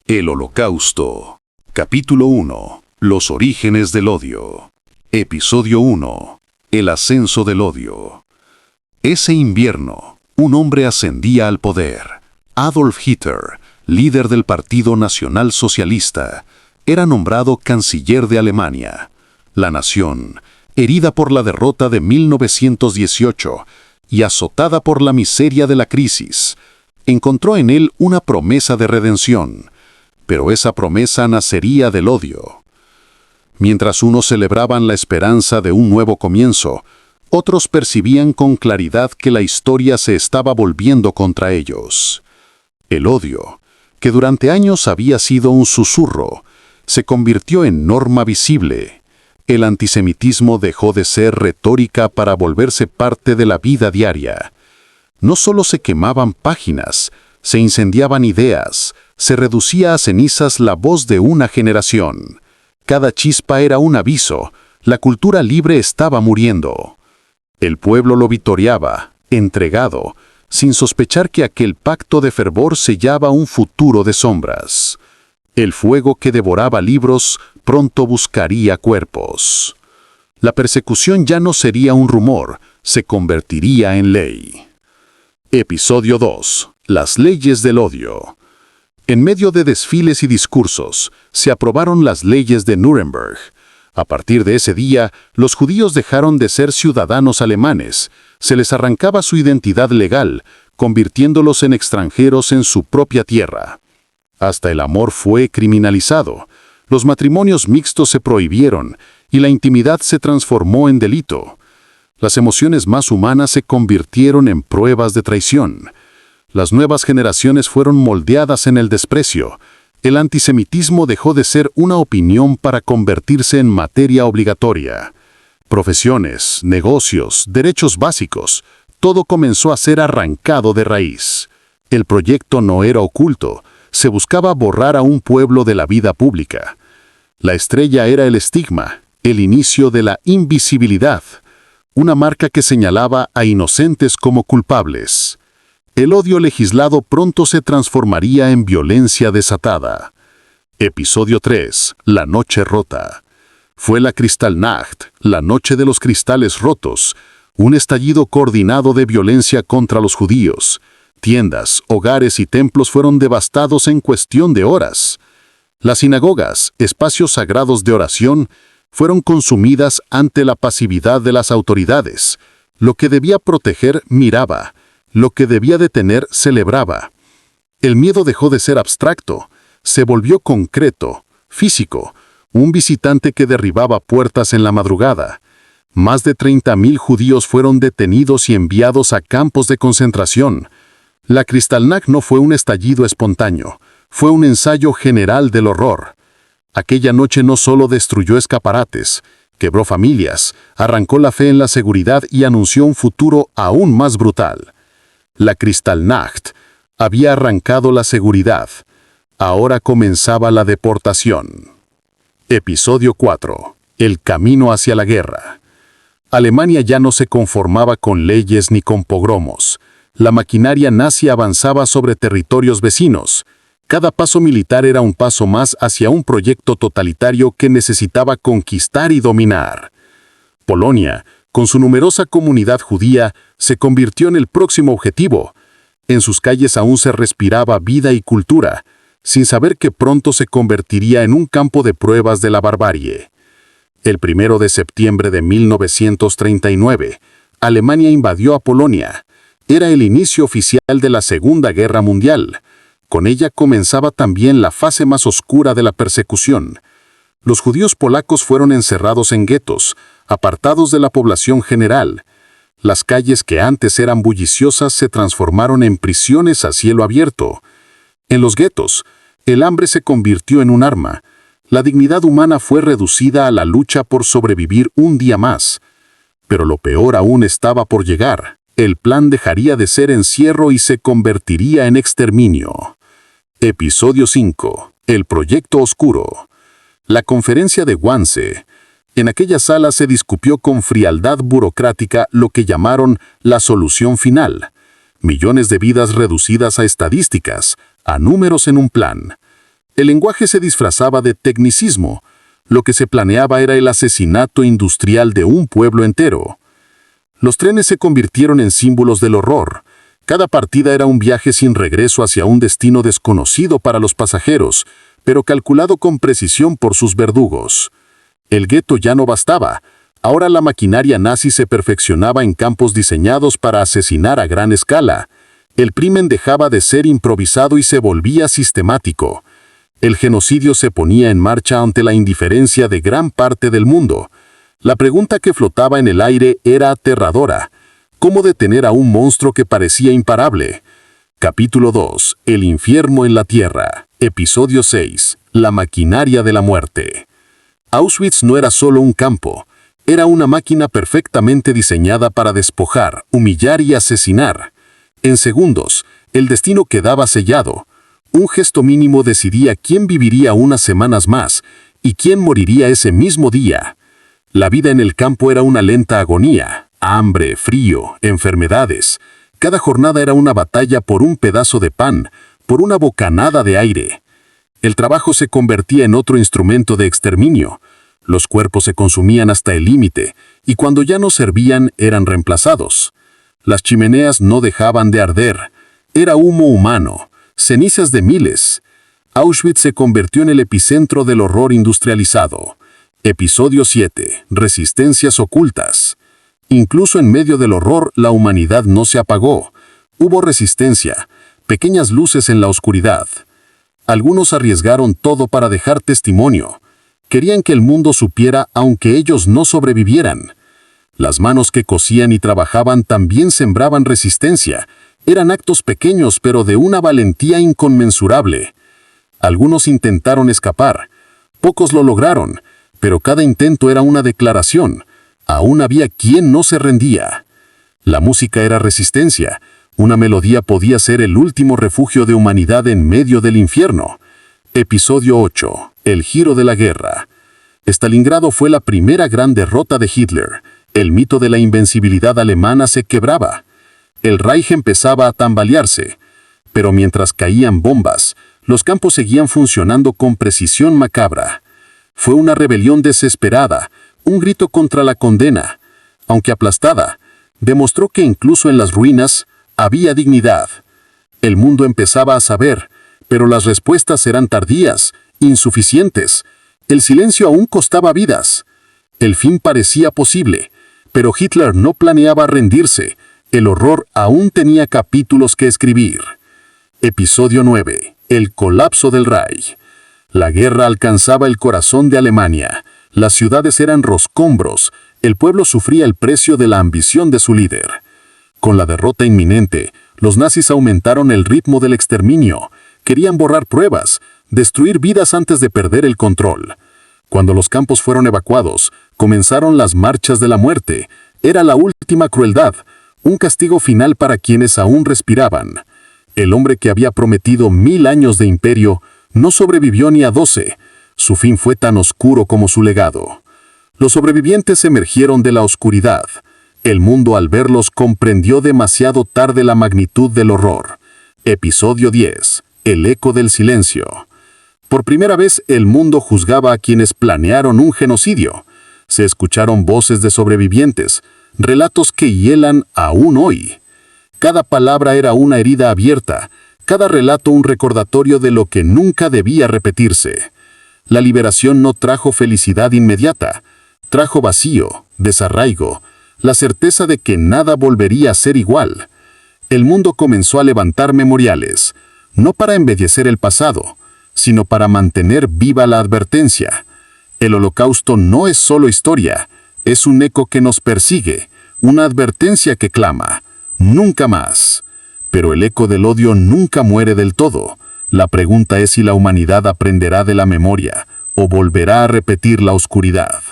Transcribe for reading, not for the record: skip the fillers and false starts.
El Holocausto. Capítulo 1. Los orígenes del odio. Episodio 1. El ascenso del odio. Ese invierno, un hombre ascendía al poder. Adolf Hitler, líder del Partido Nacional Socialista, era nombrado canciller de Alemania. La nación, herida por la derrota de 1918 y azotada por la miseria de la crisis, encontró en él una promesa de redención. Pero esa promesa nacería del odio. Mientras unos celebraban la esperanza de un nuevo comienzo, otros percibían con claridad que la historia se estaba volviendo contra ellos. El odio, que durante años había sido un susurro, se convirtió en norma visible. El antisemitismo dejó de ser retórica para volverse parte de la vida diaria. No solo se quemaban páginas, se incendiaban ideas, se reducía a cenizas la voz de una generación. Cada chispa era un aviso, la cultura libre estaba muriendo. El pueblo lo vitoreaba, entregado, sin sospechar que aquel pacto de fervor sellaba un futuro de sombras. El fuego que devoraba libros pronto buscaría cuerpos. La persecución ya no sería un rumor, se convertiría en ley. Episodio 2. Las leyes del odio. En medio de desfiles y discursos, se aprobaron las leyes de Nuremberg. A partir de ese día, los judíos dejaron de ser ciudadanos alemanes. Se les arrancaba su identidad legal, convirtiéndolos en extranjeros en su propia tierra. Hasta el amor fue criminalizado. Los matrimonios mixtos se prohibieron y la intimidad se transformó en delito. Las emociones más humanas se convirtieron en pruebas de traición. Las nuevas generaciones fueron moldeadas en el desprecio. El antisemitismo dejó de ser una opinión para convertirse en materia obligatoria. Profesiones, negocios, derechos básicos, todo comenzó a ser arrancado de raíz. El proyecto no era oculto, se buscaba borrar a un pueblo de la vida pública. La estrella era el estigma, el inicio de la invisibilidad, una marca que señalaba a inocentes como culpables. El odio legislado pronto se transformaría en violencia desatada. Episodio 3. La noche rota. Fue la Kristallnacht, la noche de los cristales rotos, un estallido coordinado de violencia contra los judíos. Tiendas, hogares y templos fueron devastados en cuestión de horas. Las sinagogas, espacios sagrados de oración, fueron consumidas ante la pasividad de las autoridades. Lo que debía proteger miraba. Lo que debía detener celebraba. El miedo dejó de ser abstracto, se volvió concreto, físico, un visitante que derribaba puertas en la madrugada. Más de 30.000 judíos fueron detenidos y enviados a campos de concentración. La Kristallnacht no fue un estallido espontáneo, fue un ensayo general del horror. Aquella noche no solo destruyó escaparates, quebró familias, arrancó la fe en la seguridad y anunció un futuro aún más brutal. La Kristallnacht había arrancado la seguridad. Ahora comenzaba la deportación. Episodio 4. El camino hacia la guerra. Alemania ya no se conformaba con leyes ni con pogromos. La maquinaria nazi avanzaba sobre territorios vecinos. Cada paso militar era un paso más hacia un proyecto totalitario que necesitaba conquistar y dominar. Polonia, con su numerosa comunidad judía, se convirtió en el próximo objetivo. En sus calles aún se respiraba vida y cultura, sin saber que pronto se convertiría en un campo de pruebas de la barbarie. El 1 de septiembre de 1939, Alemania invadió a Polonia. Era el inicio oficial de la Segunda Guerra Mundial. Con ella comenzaba también la fase más oscura de la persecución. Los judíos polacos fueron encerrados en guetos, apartados de la población general. Las calles que antes eran bulliciosas se transformaron en prisiones a cielo abierto. En los guetos, el hambre se convirtió en un arma. La dignidad humana fue reducida a la lucha por sobrevivir un día más. Pero lo peor aún estaba por llegar. El plan dejaría de ser encierro y se convertiría en exterminio. Episodio 5. El proyecto oscuro. La conferencia de Wannsee. En aquella sala se discutió con frialdad burocrática lo que llamaron la solución final. Millones de vidas reducidas a estadísticas, a números en un plan. El lenguaje se disfrazaba de tecnicismo. Lo que se planeaba era el asesinato industrial de un pueblo entero. Los trenes se convirtieron en símbolos del horror. Cada partida era un viaje sin regreso hacia un destino desconocido para los pasajeros, pero calculado con precisión por sus verdugos. El gueto ya no bastaba. Ahora la maquinaria nazi se perfeccionaba en campos diseñados para asesinar a gran escala. El crimen dejaba de ser improvisado y se volvía sistemático. El genocidio se ponía en marcha ante la indiferencia de gran parte del mundo. La pregunta que flotaba en el aire era aterradora. ¿Cómo detener a un monstruo que parecía imparable? Capítulo 2. El infierno en la tierra. Episodio 6. La maquinaria de la muerte. Auschwitz no era solo un campo. Era una máquina perfectamente diseñada para despojar, humillar y asesinar. En segundos, el destino quedaba sellado. Un gesto mínimo decidía quién viviría unas semanas más y quién moriría ese mismo día. La vida en el campo era una lenta agonía. Hambre, frío, enfermedades. Cada jornada era una batalla por un pedazo de pan, por una bocanada de aire. El trabajo se convertía en otro instrumento de exterminio. Los cuerpos se consumían hasta el límite, y cuando ya no servían, eran reemplazados. Las chimeneas no dejaban de arder. Era humo humano, cenizas de miles. Auschwitz se convirtió en el epicentro del horror industrializado. Episodio 7. Resistencias ocultas. Incluso en medio del horror, la humanidad no se apagó. Hubo resistencia, pequeñas luces en la oscuridad. Algunos arriesgaron todo para dejar testimonio. Querían que el mundo supiera aunque ellos no sobrevivieran. Las manos que cosían y trabajaban también sembraban resistencia. Eran actos pequeños pero de una valentía inconmensurable. Algunos intentaron escapar. Pocos lo lograron, pero cada intento era una declaración. Aún había quien no se rendía. La música era resistencia. Una melodía podía ser el último refugio de humanidad en medio del infierno. Episodio 8. El giro de la guerra. Stalingrado fue la primera gran derrota de Hitler. El mito de la invencibilidad alemana se quebraba. El Reich empezaba a tambalearse. Pero mientras caían bombas, los campos seguían funcionando con precisión macabra. Fue una rebelión desesperada, un grito contra la condena. Aunque aplastada, demostró que incluso en las ruinas había dignidad. El mundo empezaba a saber, pero las respuestas eran tardías, insuficientes. El silencio aún costaba vidas. El fin parecía posible, pero Hitler no planeaba rendirse. El horror aún tenía capítulos que escribir. Episodio 9. El colapso del Reich. La guerra alcanzaba el corazón de Alemania. Las ciudades eran roscombros. El pueblo sufría el precio de la ambición de su líder. Con la derrota inminente, los nazis aumentaron el ritmo del exterminio. Querían borrar pruebas, destruir vidas antes de perder el control. Cuando los campos fueron evacuados, comenzaron las marchas de la muerte. Era la última crueldad, un castigo final para quienes aún respiraban. El hombre que había prometido 1000 años de imperio no sobrevivió ni a 12. Su fin fue tan oscuro como su legado. Los sobrevivientes emergieron de la oscuridad. El mundo al verlos comprendió demasiado tarde la magnitud del horror. Episodio 10. El eco del silencio. Por primera vez el mundo juzgaba a quienes planearon un genocidio. Se escucharon voces de sobrevivientes, relatos que hielan aún hoy. Cada palabra era una herida abierta, cada relato un recordatorio de lo que nunca debía repetirse. La liberación no trajo felicidad inmediata, trajo vacío, desarraigo, la certeza de que nada volvería a ser igual. El mundo comenzó a levantar memoriales, no para embellecer el pasado, sino para mantener viva la advertencia. El Holocausto no es solo historia, es un eco que nos persigue, una advertencia que clama, nunca más. Pero el eco del odio nunca muere del todo. La pregunta es si la humanidad aprenderá de la memoria o volverá a repetir la oscuridad.